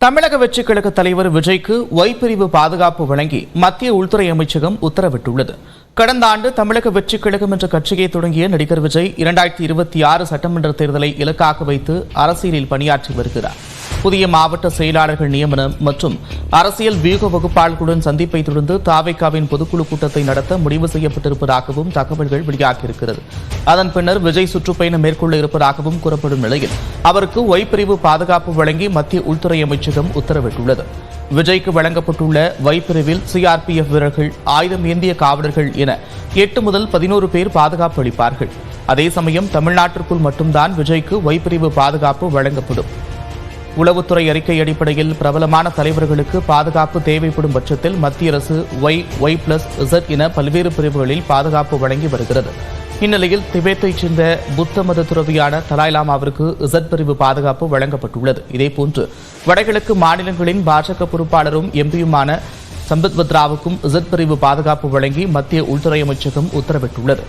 தமிழக வெற்றிக் கழக தலைவர் விஜய்க்கு ஒய் பிரிவு பாதுகாப்பு வழங்கி மத்திய உள்துறை அமைச்சகம் உத்தரவிட்டுள்ளது. கடந்த ஆண்டு தமிழக வெற்றிக் கழகம் என்ற கட்சியை தொடங்கிய நடிகர் விஜய் 2026 சட்டமன்ற தேர்தலை இலக்காக வைத்து அரசியலில் பணியாற்றி வருகிறார். புதிய மாவட்ட செயலாளர்கள் நியமனம் மற்றும் அரசியல் வியூக வகுப்பாளர்களுடன் சந்திப்பை தொடர்ந்து தாவேகாவின் பொதுக்குழு கூட்டத்தை நடத்த முடிவு செய்யப்பட்டிருப்பதாகவும் தகவல்கள் வெளியாகியிருக்கிறது. அதன் பின்னர் விஜய் சுற்றுப்பயணம் மேற்கொள்ள இருப்பதாகவும் கூறப்படும் நிலையில் அவருக்கு ஒய் பிரிவு பாதுகாப்பு வழங்கி மத்திய உள்துறை அமைச்சகம் உத்தரவிட்டுள்ளது. விஜய்க்கு வழங்கப்பட்டுள்ள ஒய் பிரிவில் சிஆர்பிஎஃப் வீரர்கள், ஆயுதம் ஏந்திய காவலர்கள் என 8 முதல் 11 பேர் பாதுகாப்பு அளிப்பார்கள். அதே சமயம் தமிழ்நாட்டிற்குள் மட்டும்தான் விஜய்க்கு ஒய் பிரிவு பாதுகாப்பு வழங்கப்படும். உளவுத்துறை அறிக்கை அடிப்படையில் பிரபலமான தலைவர்களுக்கு பாதுகாப்பு தேவைப்படும் பட்சத்தில் மத்திய அரசு ஒய்+Z என பல்வேறு பிரிவுகளில் பாதுகாப்பு வழங்கி வருகிறது. இந்நிலையில் திபெத்தைச் சேர்ந்த புத்த மத துறவியான தலாய் லாமாவிற்கு Z பிரிவு பாதுகாப்பு வழங்கப்பட்டுள்ளது. இதேபோன்று வடகிழக்கு மாநிலங்களின் பாஜக பொறுப்பாளரும் எம்பியுமான சம்பித் பத்ராவுக்கும் Z பிரிவு பாதுகாப்பு வழங்கி மத்திய உள்துறை அமைச்சகம் உத்தரவிட்டுள்ளது.